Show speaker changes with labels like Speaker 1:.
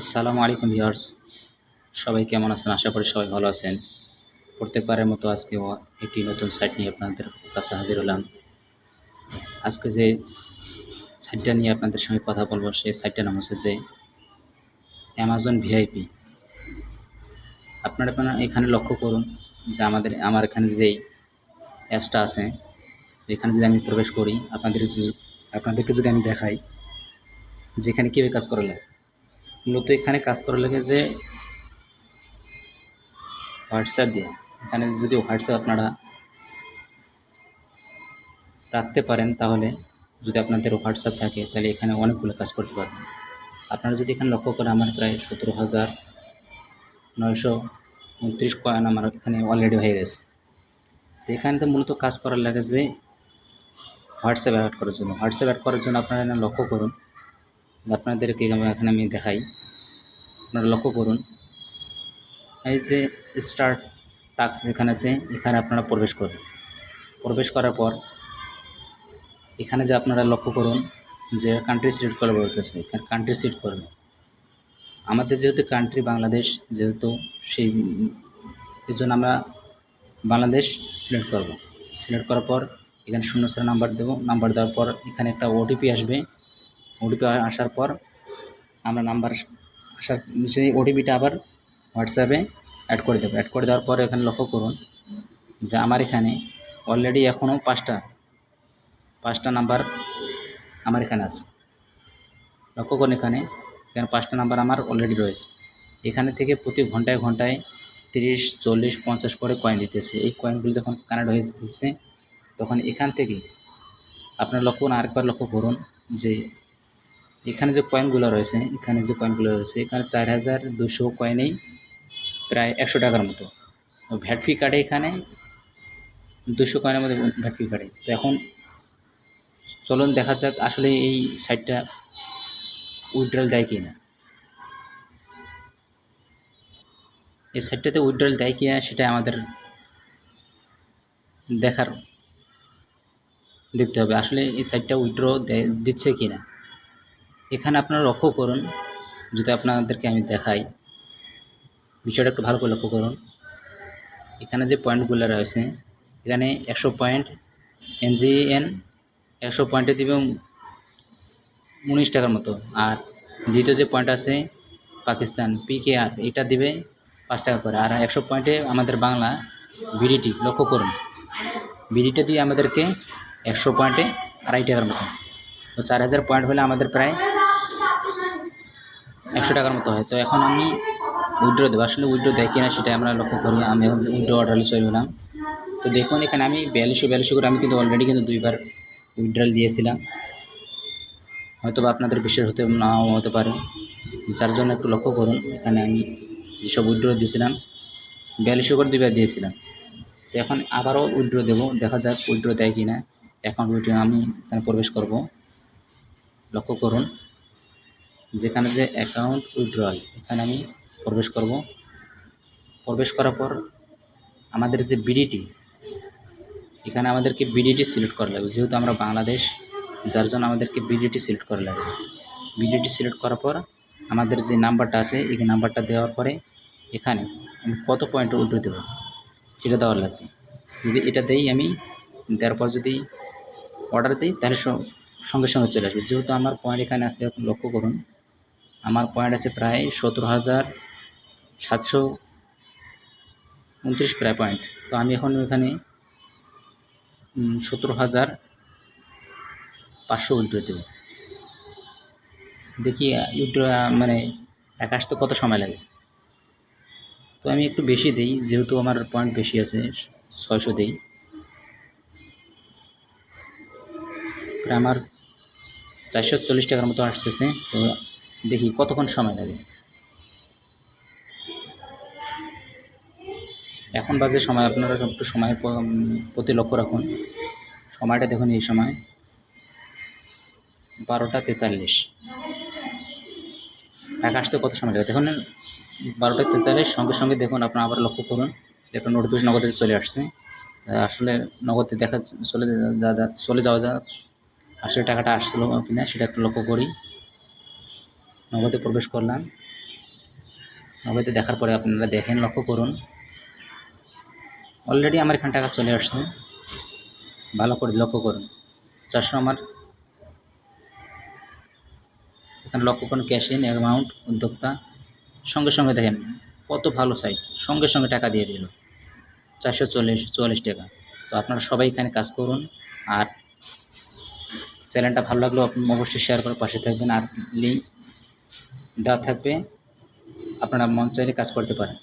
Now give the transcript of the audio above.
Speaker 1: আসসালামু আলাইকুম ভিউয়ার্স, সবাই কেমন আছেন? আশা করি সবাই ভালো আছেন। প্রত্যেকবারের মতো আজকেও একটি নতুন সাইট নিয়ে আপনাদের কাছে হাজির হলাম। আজকে যে সাইটটা নিয়ে আপনাদের সঙ্গে কথা বলবো সেই সাইটটার নাম হচ্ছে যে অ্যামাজন ভিআইপি। আপনারা এখানে লক্ষ্য করুন যে আমার এখানে যেই অ্যাপসটা আছে, এখানে যদি আমি প্রবেশ করি, আপনাদেরকে যদি আমি দেখাই যে এখানে কীভাবে কাজ করা লাগে। মূলত এখানে কাজ করা লাগে যে হোয়াটসঅ্যাপ দিয়ে। এখানে যদি হোয়াটসঅ্যাপ আপনারা রাখতে পারেন, তাহলে যদি আপনাদের হোয়াটসঅ্যাপ থাকে তাহলে এখানে অনেকগুলো কাজ করতে পারবেন। আপনারা যদি এখানে লক্ষ্য করেন, আমার প্রায় 17,929 কয়েন আমার এখানে অলরেডি হয়ে গেছে। তো এখানে তো মূলত কাজ করার লাগে যে হোয়াটসঅ্যাপ অ্যাড করার জন্য। হোয়াটসঅ্যাপ অ্যাড করার জন্য আপনারা এখানে লক্ষ্য করুন, আপনাদেরকে এখানে আমি দেখাই। আপনারা লক্ষ্য করুন, এই যে স্টার্ট টাস্ক এখানে আছে, এখানে আপনারা প্রবেশ করবেন। প্রবেশ করার পর এখানে যে আপনারা লক্ষ্য করুন যে কান্ট্রি সিলেক্ট করা বলতেছে, এখানে কান্ট্রি সিলেক্ট করবেন। আমাদের যেহেতু কান্ট্রি বাংলাদেশ, যেহেতু সেই এর জন্য আমরা বাংলাদেশ সিলেক্ট করব। সিলেক্ট করার পর এখানে 0 নাম্বার দেবো। নাম্বার দেওয়ার পর এখানে একটা ওটিপি আসবে। ওটিপি আসার পর আমরা নাম্বার আসার সেই ওটিপিটা আবার হোয়াটসঅ্যাপে অ্যাড করে দেবো। অ্যাড করে দেওয়ার পর এখানে লক্ষ্য করুন যে আমার এখানে অলরেডি এখনও পাঁচটা নাম্বার আমার এখানে আছে। লক্ষ্য করুন, এখানে 5টা নাম্বার আমার অলরেডি রয়েছে। এখানে থেকে প্রতি ঘন্টায় 30, 40, 50 করে কয়েন দিতেছে। এই কয়েনগুলো যখন কানেক্ট হয়ে যেতেছে, তখন এখান থেকে আপনার আরেকবার লক্ষ্য করুন যে এখানে যে কয়েনগুলো রয়েছে, এখানে 4,200 কয়েনেই প্রায় 100 টাকার মতো ভ্যাট ফি কাটে। এখানে 200 কয়েনের মধ্যে ভ্যাট ফি কাটে। তো এখন চলুন দেখা যাক আসলে এই সাইটটা উইথড্রল দেয় কি না। এই সাইটটাতে উইথড্রল দেয় কি না সেটা আমাদের দেখতে হবে আসলে এই সাইটটা উইথড্র দিচ্ছে কি না। এখানে আপনারা লক্ষ্য করুন, যদি আপনাদেরকে আমি দেখাই, বিষয়টা একটু ভালো করে লক্ষ্য করুন। এখানে যে পয়েন্টগুলো রয়েছে, এখানে 100 পয়েন্ট NGN 100 পয়েন্টে দিবে 19 টাকার মতো। আর দ্বিতীয় যে পয়েন্ট আছে পাকিস্তান PKR, এটা দিবে 5 টাকা করে। আর 100 পয়েন্টে আমাদের বাংলা বিডিটি, লক্ষ্য করুন, বিডিটা দিয়ে আমাদেরকে 100 পয়েন্টে 2.5 টাকার মতো। তো 4,000 পয়েন্ট হলে আমাদের প্রায় 100 টাকার মতো হয়। তো এখন আমি উইথড্র দেবো। আসলে উইথড্র দেয় কিনা সেটা আমরা লক্ষ্য করি। আমি এখন উইথড্র অর্ডারে চলে গেলাম। তো দেখুন, এখানে আমি 4200 করে আমি কিন্তু অলরেডি 2বার উইথড্রল দিয়েছিলাম। হয়তো বা আপনাদের বিশ্বাস নাও হতে পারে, যার জন্য একটু লক্ষ্য করুন। এখানে আমি যেসব উইথড্র দিয়েছিলাম 4200 করে 2বার দিয়েছিলাম। তো এখন আবারও উইথড্র দেবো, দেখা যাক উইথড্র দেয় কি না। অ্যাকাউন্ট উইথড্র আমি এখানে প্রবেশ করব। লক্ষ্য করুন যেখানে যে অ্যাকাউন্ট উইথড্রয়াল, এখানে আমি প্রবেশ করব। প্রবেশ করার পর আমাদের যে বিডিটি, এখানে আমাদেরকে বিডিটি সিলেক্ট করা লাগবে। যেহেতু আমরা বাংলাদেশ, যার জন্য আমাদেরকে বিডিটি সিলেক্ট করা লাগবে। বিডিটি সিলেক্ট করার পর আমাদের যে নাম্বারটা আছে, এই নাম্বারটা দেওয়ার পরে এখানে আমি কত পয়েন্ট উইথড্র দেবো সেটা দেওয়ার লাগবে। যদি এটা দেই, আমি দেওয়ার পর যদি অর্ডার দিই, তাহলে সঙ্গে সঙ্গে চলে আসবে। যেহেতু আমার পয়েন্ট এখানে আছে, এখন লক্ষ্য করুন আমার পয়েন্ট আছে প্রায় 17,729 প্রায় পয়েন্ট। তো আমি এখন এখানে 17,500 উইথড্র দেব। দেখি উইথড্র টাকা আসতে কত সময় লাগে। তো আমি একটু বেশি দিই, যেহেতু আমার পয়েন্ট বেশি আছে, 600 দিই। প্রায় আমার 440 টাকার মতো আসতেছে। তো দেখি কতক্ষণ সময় লাগে। এখন বাজে সময়, আপনারা একটু সময়ের প্রতি লক্ষ্য রাখুন। সময়টা দেখুন, এই সময় 12টা 43। টাকা আসতে কত সময় লাগে দেখুন, 12টা 43। সঙ্গে সঙ্গে দেখুন, আপনারা আবার লক্ষ্য করুন, একটা নোটিফিকেশন নগদে চলে আসছে। আসলে নগদে চলে যাওয়া যাক, আসলে টাকাটা আসছিল কিনা সেটা একটু লক্ষ্য করি। নগদে প্রবেশ করলাম। নগদে দেখার পরে আপনারা দেখেন, লক্ষ্য করুন, অলরেডি আমার এখানে টাকা চলে আসছে। ভালো করে লক্ষ্য করুন, 400 আমার এখানে লক্ষ্য করুন। ক্যাশ ইন অ্যামাউন্ট উদ্যোক্তা সঙ্গে সঙ্গে দেখেন কত ভালো সাইট, সঙ্গে সঙ্গে টাকা দিয়ে দিল 444 টাকা। তো আপনারা সবাই এখানে কাজ করুন। আর চ্যানেলটা ভালো লাগলেও আপনি অবশ্যই শেয়ার করে পাশে থাকবেন। আর লিঙ্ক দেওয়া থাকবে, আপনারা মন চাইলে কাজ করতে পারেন।